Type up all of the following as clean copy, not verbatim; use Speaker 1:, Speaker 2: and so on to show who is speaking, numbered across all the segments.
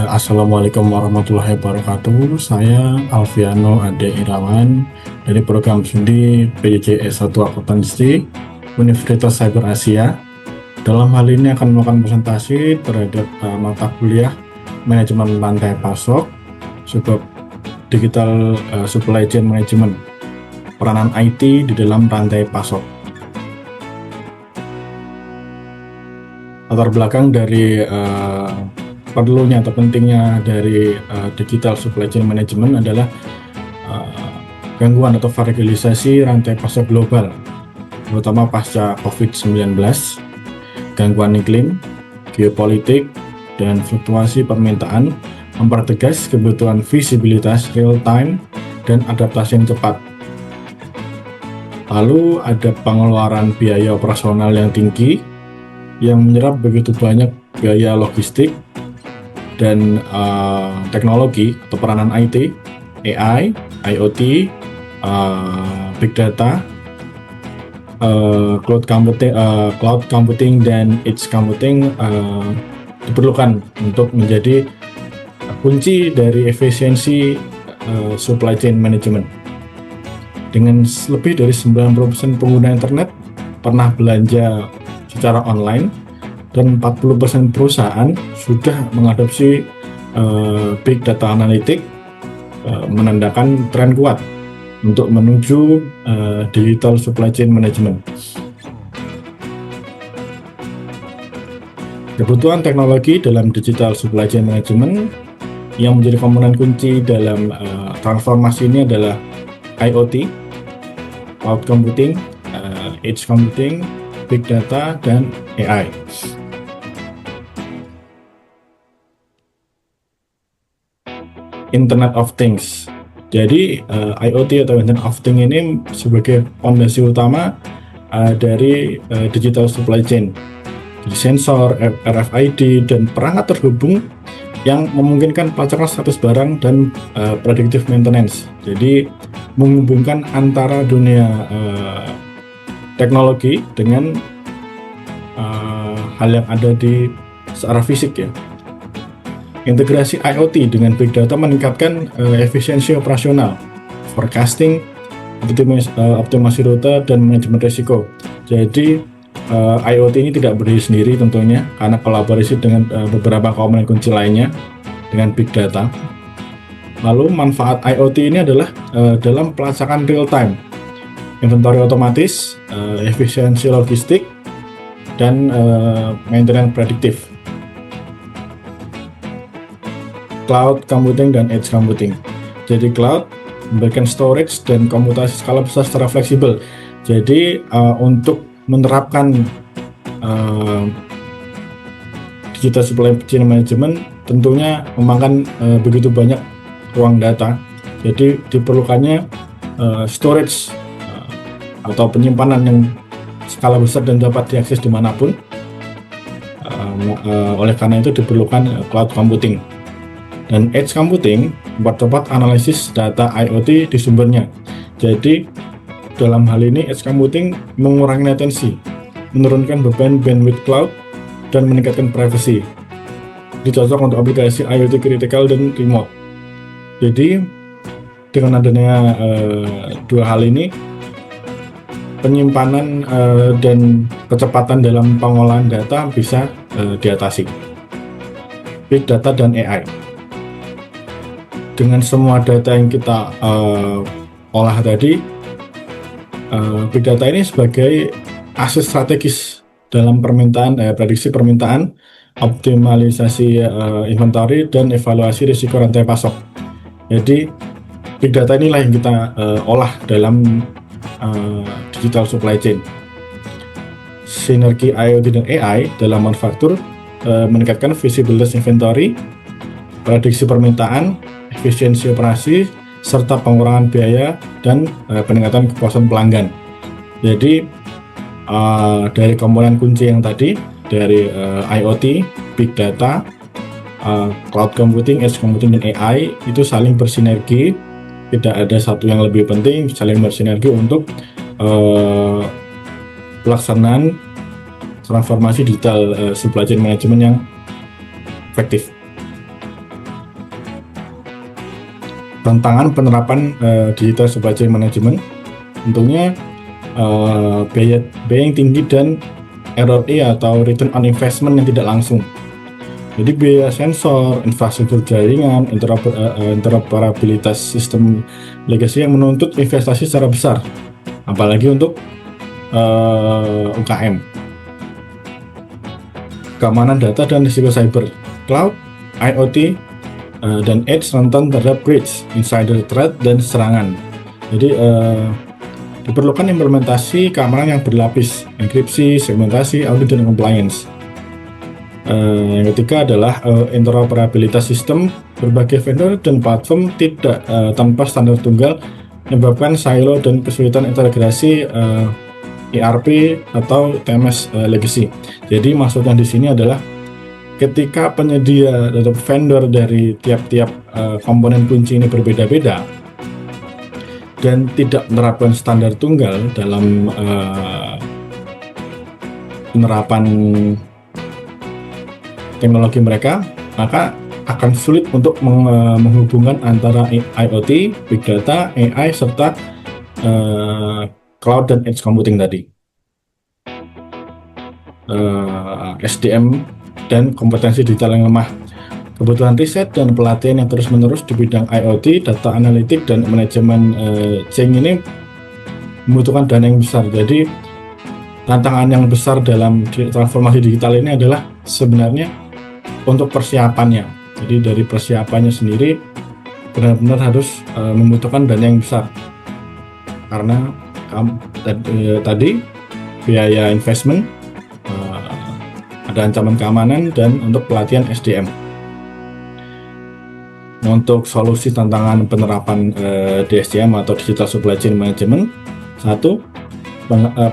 Speaker 1: Assalamualaikum warahmatullahi wabarakatuh. Saya Alfiano Ade Irawan dari program studi PJJ S1 Akuntansi Universitas Cyber Asia. Dalam hal ini akan melakukan presentasi terhadap mata kuliah Manajemen Rantai Pasok, sebab Digital Supply Chain Management, peranan IT di dalam rantai pasok. Latar belakang dari perlunya atau pentingnya dari digital supply chain management adalah gangguan atau variabilisasi rantai pasok global, terutama pasca COVID-19, gangguan iklim, geopolitik, dan fluktuasi permintaan mempertegas kebutuhan visibilitas real time dan adaptasi yang cepat. Lalu ada pengeluaran biaya operasional yang tinggi yang menyerap begitu banyak biaya logistik dan teknologi atau peranan IT, AI, IoT, Big Data, cloud computing dan edge computing diperlukan untuk menjadi kunci dari efisiensi supply chain management. Dengan lebih dari 90% pengguna internet pernah belanja secara online, dan 40% perusahaan sudah mengadopsi Big Data Analytics, menandakan tren kuat untuk menuju Digital Supply Chain Management. Kebutuhan teknologi dalam Digital Supply Chain Management yang menjadi komponen kunci dalam transformasi ini adalah IoT, Cloud Computing, Edge Computing, Big Data, dan AI. Internet of Things. Jadi IoT atau Internet of Things ini sebagai fondasi utama dari digital supply chain. Jadi sensor, RFID, dan perangkat terhubung yang memungkinkan pelacakan status barang dan predictive maintenance. Jadi menghubungkan antara dunia teknologi dengan hal yang ada di secara fisik ya. Integrasi IoT dengan Big Data meningkatkan efisiensi operasional, forecasting, optimasi rute, dan manajemen risiko. Jadi IoT ini tidak berdiri sendiri tentunya, karena kolaborasi dengan beberapa komponen kunci lainnya dengan Big Data. Lalu manfaat IoT ini adalah dalam pelacakan real time, inventory otomatis, efisiensi logistik, dan maintenance prediktif. Cloud Computing dan Edge Computing. Jadi cloud memberikan storage dan komutasi skala besar secara fleksibel. Jadi untuk menerapkan digital supply chain management tentunya memakan begitu banyak ruang data. Jadi diperlukannya storage atau penyimpanan yang skala besar dan dapat diakses dimanapun. Oleh karena itu diperlukan cloud computing. Dan edge computing mempercepat analisis data IoT di sumbernya. Jadi dalam hal ini edge computing mengurangi latensi, menurunkan beban bandwidth cloud, dan meningkatkan privacy. Dicocok untuk aplikasi IoT critical dan remote. Jadi dengan adanya dua hal ini, penyimpanan dan kecepatan dalam pengolahan data bisa diatasi. Big Data dan AI. Dengan semua data yang kita olah tadi, Big Data ini sebagai aset strategis dalam prediksi permintaan, optimalisasi inventory, dan evaluasi risiko rantai pasok. Jadi Big Data inilah yang kita olah dalam digital supply chain. Sinergi IoT dan AI dalam manufaktur meningkatkan visibilitas inventory, prediksi permintaan, efisiensi operasi, serta pengurangan biaya dan peningkatan kepuasan pelanggan. Jadi dari komponen kunci yang tadi, dari IoT, Big Data, Cloud Computing, Edge Computing, dan AI itu saling bersinergi. Tidak ada satu yang lebih penting, saling bersinergi untuk pelaksanaan transformasi digital supply chain management yang efektif. tantangan penerapan digital supply chain management, tentunya biaya yang tinggi dan ROI atau return on investment yang tidak langsung. Jadi biaya sensor, infrastruktur jaringan, interoperabilitas sistem legacy yang menuntut investasi secara besar, apalagi untuk UKM. Keamanan data dan risiko cyber, cloud, IoT, dan edge rentan terhadap breach, insider threat, dan serangan. Jadi diperlukan implementasi keamanan yang berlapis, enkripsi, segmentasi, audit, dan compliance. Yang ketiga adalah interoperabilitas sistem. Berbagai vendor dan platform tidak tanpa standar tunggal menyebabkan silo dan kesulitan integrasi ERP atau TMS legacy. Jadi maksudnya di sini adalah ketika penyedia atau vendor dari tiap-tiap komponen kunci ini berbeda-beda dan tidak menerapkan standar tunggal dalam penerapan teknologi mereka, maka akan sulit untuk menghubungkan antara IoT, Big Data, AI, serta Cloud dan Edge Computing tadi. SDM dan kompetensi digital yang lemah. Kebutuhan riset dan pelatihan yang terus-menerus di bidang IoT, data analitik, dan manajemen change ini membutuhkan dana yang besar. Jadi tantangan yang besar dalam transformasi digital ini adalah sebenarnya untuk persiapannya. Jadi dari persiapannya sendiri benar-benar harus membutuhkan dana yang besar. Karena tadi biaya investment, ada ancaman keamanan, dan untuk pelatihan SDM. Untuk solusi tantangan penerapan DSCM atau Digital Supply Chain Management, 1.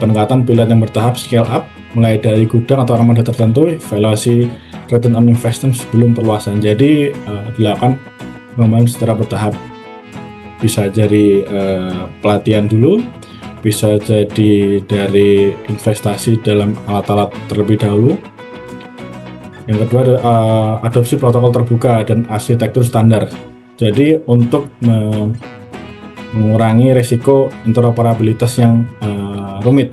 Speaker 1: Pendekatan pilihan yang bertahap scale up, mulai dari gudang atau armada tertentu, evaluasi return on investment sebelum perluasan. Jadi dilakukan pengembangan secara bertahap. Bisa jadi pelatihan dulu, bisa jadi dari investasi dalam alat-alat terlebih dahulu. Yang kedua ada adopsi protokol terbuka dan arsitektur standar. Jadi untuk mengurangi risiko interoperabilitas yang rumit.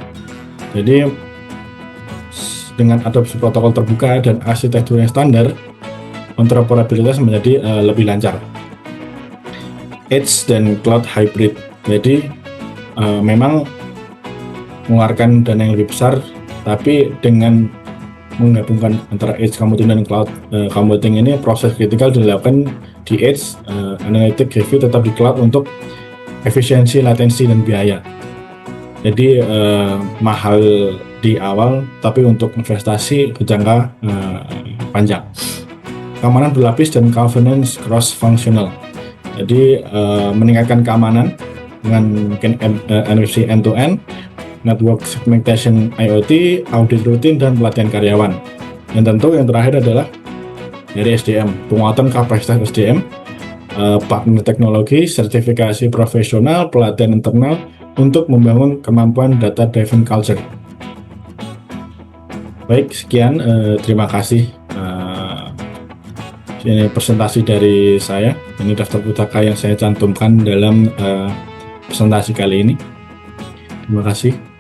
Speaker 1: Jadi dengan adopsi protokol terbuka dan arsitektur yang standar, interoperabilitas menjadi lebih lancar. Edge dan cloud hybrid. Jadi memang mengeluarkan dana yang lebih besar, tapi dengan menggabungkan antara edge computing dan cloud computing ini, proses kritikal dilakukan di edge, analytic heavy tetap di cloud untuk efisiensi, latensi, dan biaya. Jadi mahal di awal, tapi untuk investasi berjangka panjang. Keamanan berlapis dan governance cross functional. Jadi meningkatkan keamanan dengan NFC end-to-end, network segmentation IoT, audit rutin, dan pelatihan karyawan. Dan tentu yang terakhir adalah dari SDM, penguatan kapasitas SDM, partner teknologi, sertifikasi profesional, pelatihan internal untuk membangun kemampuan data-driven culture. Baik, sekian. Terima kasih. Ini presentasi dari saya. Ini daftar pustaka yang saya cantumkan dalam presentasi kali ini. Terima kasih.